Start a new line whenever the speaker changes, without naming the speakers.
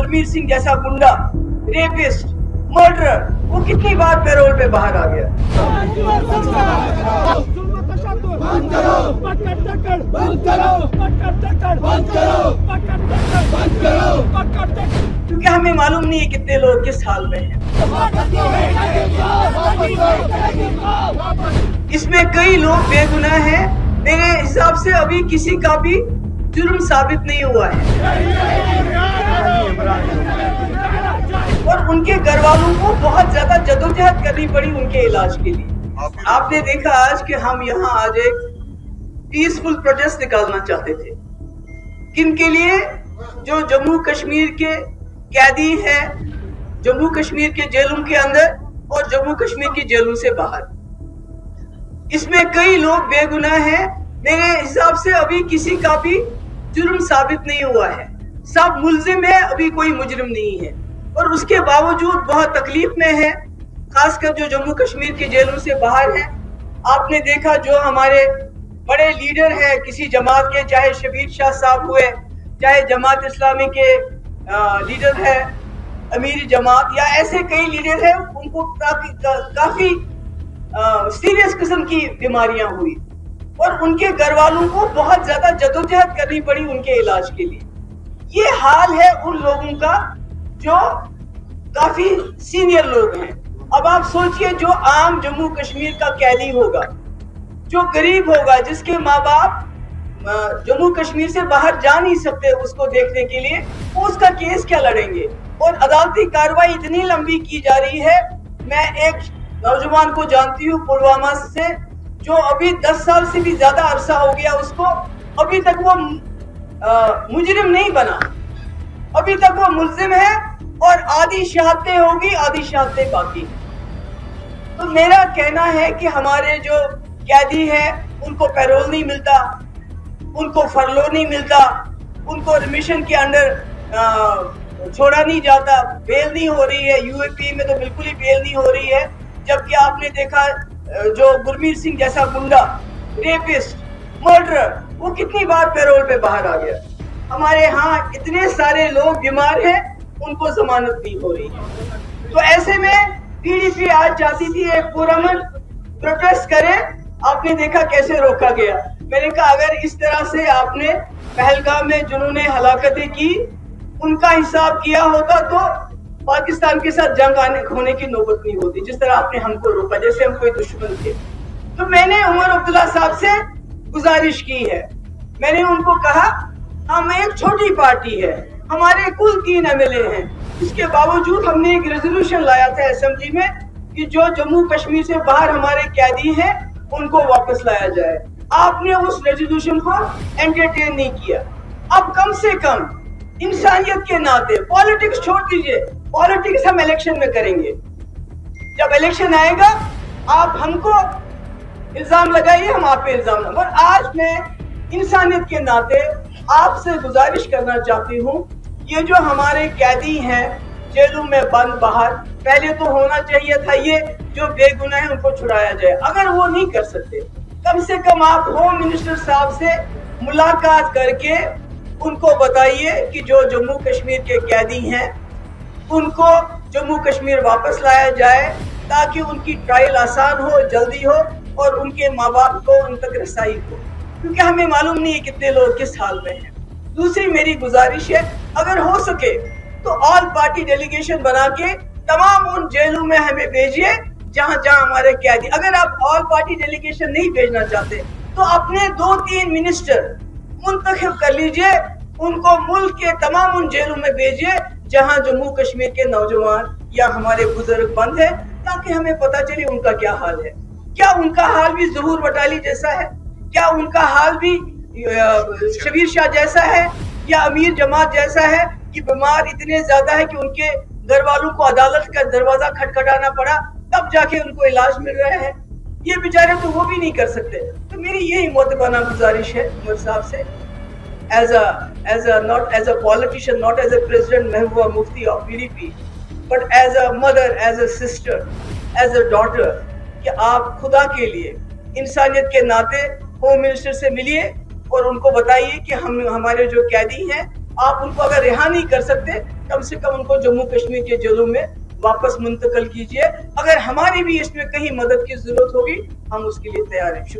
गुरमीत सिंह जैसा गुंडा, rapist, murderer, वो कितनी बार पैरोल पे बाहर आ गया। क्योंकि हमें मालूम नहीं है कितने लोग किस हाल में हैं। इसमें कई लोग बेगुनाह हैं। मेरे हिसाब से अभी किसी का भी जुर्म साबित नहीं हुआ है और उनके घर वालों को बहुत ज्यादा जदोजहद करनी पड़ी उनके इलाज के लिए। आपने देखा आज कि हम यहाँ आज एक पीसफुल प्रोटेस्ट निकालना चाहते थे, किनके लिए? जो जम्मू कश्मीर के कैदी हैं, जम्मू कश्मीर के जेलों के अंदर और जम्मू कश्मीर की जेलों से बाहर। इसमें कई लोग बेगुनाह हैं। मेरे हिसाब से अभी किसी का भी जुर्म साबित नहीं हुआ है। सब मुल्जिम है, अभी कोई मुजरिम नहीं है और उसके बावजूद बहुत तकलीफ में है, खासकर जो जम्मू कश्मीर के जेलों से बाहर है। आपने देखा जो हमारे बड़े लीडर हैं किसी जमात के, चाहे शबीर शाह साहब हुए, चाहे जमात इस्लामी के लीडर है अमीर जमात, या ऐसे कई लीडर हैं, उनको काफी सीरियस किस्म की बीमारियां हुई और उनके घर वालों को बहुत ज्यादा जदोजहद करनी पड़ी उनके इलाज के लिए। ये हाल है उन लोगों का जो काफी सीनियर लोग हैं। अब आप सोचिए जो आम जम्मू कश्मीर का कैदी होगा, जो गरीब होगा, जिसके माँ बाप जम्मू कश्मीर से बाहर जा नहीं सकते उसको देखने के लिए, वो उसका केस क्या लड़ेंगे? और अदालती कार्रवाई इतनी लंबी की जा रही है। मैं एक नौजवान को जानती हूँ पुलवामा से, जो अभी 10 साल से भी ज्यादा अरसा हो गया उसको, अभी तक वो मुजरिम नहीं बना, अभी तक वो मुल्जिम है और आधी शहादतें होगी, आधी शहादतें बाकी। तो मेरा कहना है कि हमारे जो कैदी हैं उनको पैरोल नहीं मिलता, उनको फरलो नहीं मिलता, उनको रिमिशन के अंडर छोड़ा नहीं जाता, बेल नहीं हो रही है। यूएपी में तो बिल्कुल ही बेल नहीं हो रही है। जबकि आपने देखा जो गुरमीत सिंह जैसा गुंडा, रेपिस्ट, मर्डरर, वो कितनी बार पैरोल पे बाहर आ गया। हमारे यहाँ इतने सारे लोग बीमार हैं, उनको जमानत नहीं हो रही है। तो ऐसे में पीडीपी आज चाहती थी एक पुरअमन प्रोटेस्ट करे। आपने देखा कैसे रोका गया। मैंने कहा अगर इस तरह से आपने पहलगाम में जिन्होंने हलाकतें की उनका हिसाब किया होता तो पाकिस्तान के साथ जंग होने की नौबत नहीं होती, जिस तरह आपने हमको रोका जैसे हम कोई दुश्मन थे। तो मैंने उमर अब्दुल्ला साहब से गुजारिश की है, मैंने उनको कहा हम एक छोटी पार्टी है, हमारे कुल 3 एमएलए हैं, इसके बावजूद हमने एक रेजोल्यूशन लाया था असेंबली में कि जो जम्मू कश्मीर से बाहर हमारे कैदी हैं उनको वापस लाया जाए। आपने उस रेजोल्यूशन को एंटरटेन नहीं किया। अब कम से कम इंसानियत के नाते, पॉलिटिक्स छोड़ दीजिए, पॉलिटिक्स हम इलेक्शन में करेंगे, जब इलेक्शन आएगा आप हमको इल्जाम लगाइए, हम आप पे इल्जाम लगाएंगे। और आज मैं इंसानियत के नाते आपसे गुजारिश करना चाहती हूँ, ये जो हमारे कैदी हैं जेलों में बंद बाहर, पहले तो होना चाहिए था ये जो बेगुनाह है उनको छुड़ाया जाए। अगर वो नहीं कर सकते, कम से कम आप होम मिनिस्टर साहब से मुलाकात करके उनको बताइए कि जो जम्मू कश्मीर के कैदी हैं उनको जम्मू कश्मीर वापस लाया जाए, ताकि उनकी ट्रायल आसान हो, जल्दी हो और उनके माँ बाप को उन तक रसाई हो, क्योंकि हमें मालूम नहीं है कितने लोग किस हाल में हैं। दूसरी मेरी गुजारिश है, अगर हो सके तो ऑल पार्टी डेलीगेशन बना के तमाम उन जेलों में हमें भेजिए जहां जहां हमारे कैदी। अगर आप ऑल पार्टी डेलीगेशन नहीं भेजना चाहते तो अपने 2-3 मिनिस्टर मुंतखब कर लीजिए, उनको मुल्क के तमाम उन जेलों में भेजिए जहां जम्मू कश्मीर के नौजवान या हमारे बुजुर्ग बंद है, ताकि हमें पता चले उनका क्या हाल है। क्या उनका हाल भी ज़हूर वटाली जैसा है? क्या उनका हाल भी शबीर शाह जैसा है या अमीर जमात जैसा है कि बीमार इतने ज्यादा है कि उनके घर वालों को अदालत का दरवाजा खटखटाना पड़ा तब जाके उनको इलाज मिल रहा है? ये बेचारे तो वो भी नहीं कर सकते। तो मेरी यही मोतबाना गुजारिश है उमर साहब से, not as a politician, not as a president Mehbooba Mufti of PDP, but as a mother, as a sister, as a daughter, कि आप खुदा के लिए इंसानियत के नाते होम मिनिस्टर से मिलिए और उनको बताइए कि हम हमारे जो कैदी हैं, आप उनको अगर रिहा नहीं कर सकते کم سے کم ان کو جموں کشمیر کے جیلوں میں واپس منتقل کیجیے. اگر ہماری بھی اس میں کہیں مدد کی ضرورت ہوگی ہم اس کے لیے تیار ہیں. شکریہ.